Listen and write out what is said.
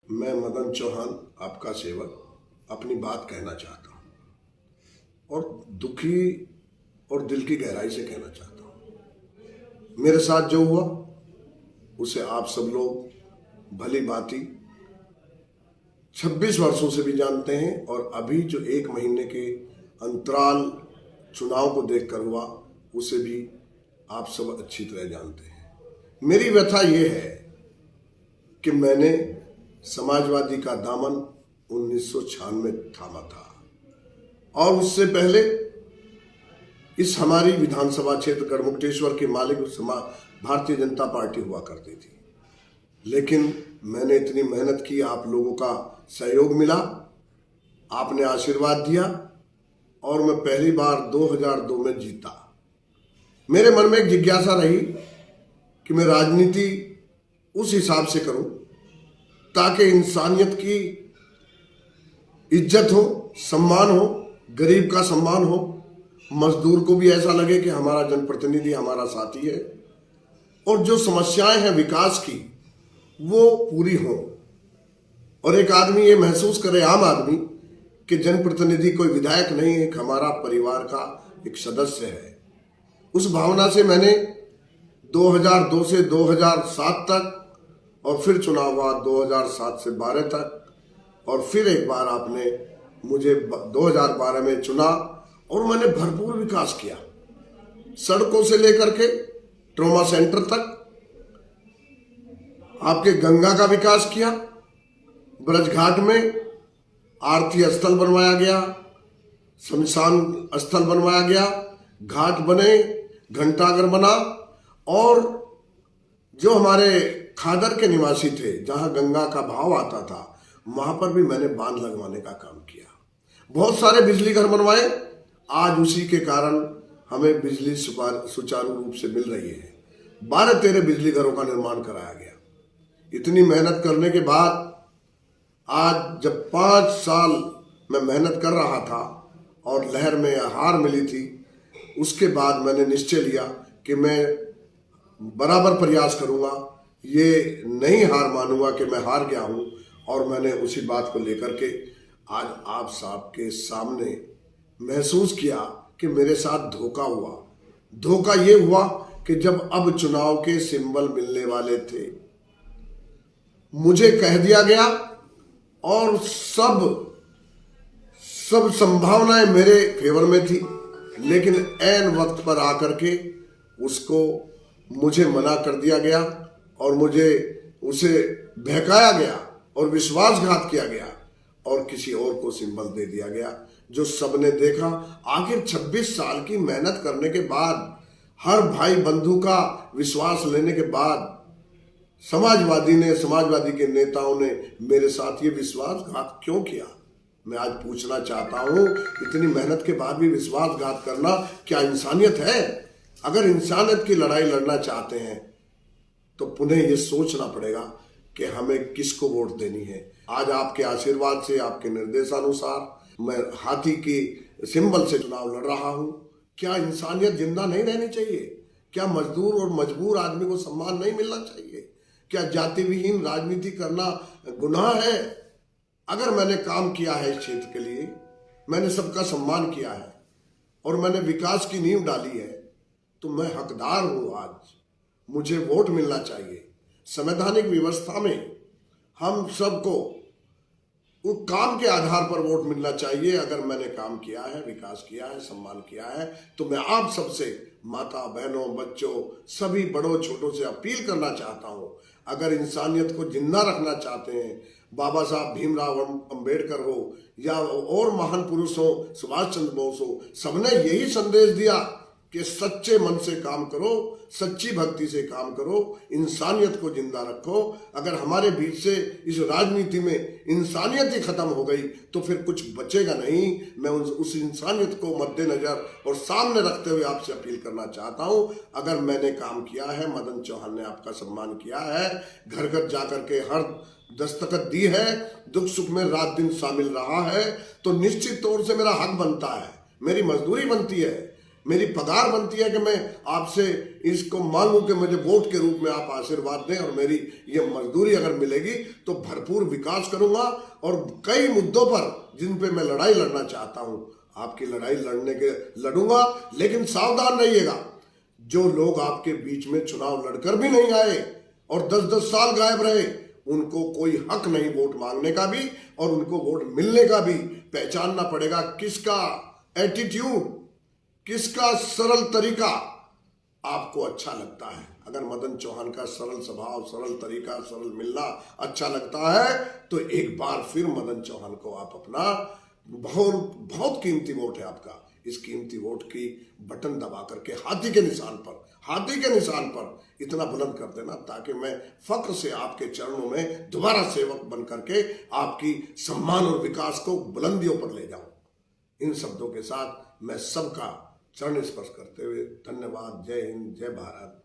मैं मदन चौहान, आपका सेवक, अपनी बात कहना चाहता हूँ और दुखी और दिल की गहराई से कहना चाहता हूँ। मेरे साथ जो हुआ उसे आप सब लोग भली भांति 26 वर्षों से भी जानते हैं और अभी जो 1 महीने के अंतराल चुनाव को देखकर हुआ उसे भी आप सब अच्छी तरह जानते हैं। मेरी व्यथा यह है कि मैंने समाजवादी का दामन 1996 थामा था और उससे पहले इस हमारी विधानसभा क्षेत्र गढ़मुक्तेश्वर के मालिक भारतीय जनता पार्टी हुआ करती थी। लेकिन मैंने इतनी मेहनत की, आप लोगों का सहयोग मिला, आपने आशीर्वाद दिया और मैं पहली बार 2002 में जीता। मेरे मन में एक जिज्ञासा रही कि मैं राजनीति उस हिसाब से करूं ताकि इंसानियत की इज्जत हो, सम्मान हो, गरीब का सम्मान हो, मजदूर को भी ऐसा लगे कि हमारा जनप्रतिनिधि हमारा साथी है और जो समस्याएं हैं विकास की वो पूरी हो और एक आदमी ये महसूस करे, आम आदमी, कि जनप्रतिनिधि कोई विधायक नहीं, एक हमारा परिवार का एक सदस्य है। उस भावना से मैंने 2002 से 2007 तक और फिर चुनाव हुआ 2007 से 12 तक और फिर एक बार आपने मुझे 2012 में चुना और मैंने भरपूर विकास किया, सड़कों से लेकर के ट्रॉमा सेंटर तक। आपके गंगा का विकास किया, ब्रजघाट में आरती स्थल बनवाया गया, शमशान स्थल बनवाया गया, घाट बने, घंटाघर बना और जो हमारे खादर के निवासी थे जहां गंगा का भाव आता था वहां पर भी मैंने बांध लगवाने का काम किया। बहुत सारे बिजली घर बनवाए, आज उसी के कारण हमें बिजली सुचारू रूप से मिल रही है। 12-13 बिजली घरों का निर्माण कराया गया। इतनी मेहनत करने के बाद आज जब 5 साल मैं मेहनत कर रहा था और लहर में हार मिली थी, उसके बाद मैंने निश्चय लिया कि मैं बराबर प्रयास करूंगा, ये नहीं हार मानूंगा कि मैं हार गया हूं। और मैंने उसी बात को लेकर के आज आप साहब के सामने महसूस किया कि मेरे साथ धोखा हुआ। धोखा ये हुआ कि जब अब चुनाव के सिंबल मिलने वाले थे मुझे कह दिया गया और सब संभावनाएं मेरे फेवर में थी, लेकिन ऐन वक्त पर आकर के उसको मुझे मना कर दिया गया और मुझे उसे बहकाया गया और विश्वासघात किया गया और किसी और को सिंबल दे दिया गया, जो सबने देखा। आखिर 26 साल की मेहनत करने के बाद, हर भाई बंधु का विश्वास लेने के बाद समाजवादी के नेताओं ने मेरे साथ ये विश्वासघात क्यों किया? मैं आज पूछना चाहता हूं, इतनी मेहनत के बाद भी विश्वासघात करना क्या इंसानियत है? अगर इंसानियत की लड़ाई लड़ना चाहते हैं तो पुनः ये सोचना पड़ेगा कि हमें किसको वोट देनी है। आज आपके आशीर्वाद से, आपके निर्देशानुसार मैं हाथी की सिंबल से चुनाव लड़ रहा हूं। क्या इंसानियत जिंदा नहीं रहनी चाहिए? क्या मजदूर और मजबूर आदमी को सम्मान नहीं मिलना चाहिए? क्या जाति विहीन राजनीति करना गुनाह है? अगर मैंने काम किया है इस क्षेत्र के लिए, मैंने सबका सम्मान किया है और मैंने विकास की नींव डाली है, तो मैं हकदार हूं। आज मुझे वोट मिलना चाहिए। संवैधानिक व्यवस्था में हम सबको वो काम के आधार पर वोट मिलना चाहिए। अगर मैंने काम किया है, विकास किया है, सम्मान किया है, तो मैं आप सबसे, माता बहनों, बच्चों, सभी बड़ों छोटों से अपील करना चाहता हूं, अगर इंसानियत को जिंदा रखना चाहते हैं, बाबा साहब भीमराव अंबेडकर हो या और महान पुरुष हो, सुभाष चंद्र बोस हो, सबने यही संदेश दिया कि सच्चे मन से काम करो, सच्ची भक्ति से काम करो, इंसानियत को जिंदा रखो। अगर हमारे बीच से इस राजनीति में इंसानियत ही खत्म हो गई तो फिर कुछ बचेगा नहीं। मैं उस इंसानियत को मद्देनजर और सामने रखते हुए आपसे अपील करना चाहता हूं, अगर मैंने काम किया है, मदन चौहान ने आपका सम्मान किया है, घर घर जाकर के हर दस्तखत दी है, दुख सुख में रात दिन शामिल रहा है, तो निश्चित तौर से मेरा हक बनता है, मेरी मजदूरी बनती है मेरी पगार बनती है कि मैं आपसे इसको मांगूं कि मुझे वोट के रूप में आप आशीर्वाद दें, और मेरी ये मजदूरी अगर मिलेगी तो भरपूर विकास करूंगा। और कई मुद्दों पर जिन पे मैं लड़ाई लड़ना चाहता हूं, आपकी लड़ाई लड़ूंगा। लेकिन सावधान रहिएगा, जो लोग आपके बीच में चुनाव लड़कर भी नहीं आए और 10-10 साल गायब रहे, उनको कोई हक नहीं वोट मांगने का भी और उनको वोट मिलने का भी। पहचानना पड़ेगा किसका एटीट्यूड, किसका सरल तरीका आपको अच्छा लगता है। अगर मदन चौहान का सरल स्वभाव, सरल तरीका, सरल मिलना अच्छा लगता है तो एक बार फिर मदन चौहान को आप अपना, बहुत बहुत कीमती वोट है आपका, इस कीमती वोट की बटन दबा करके हाथी के निशान पर इतना बुलंद कर देना, ताकि मैं फक्र से आपके चरणों में दोबारा सेवक बन करके आपकी सम्मान और विकास को बुलंदियों पर ले जाऊं। इन शब्दों के साथ मैं सबका चरण स्पर्श करते हुए धन्यवाद। जय हिंद, जय भारत।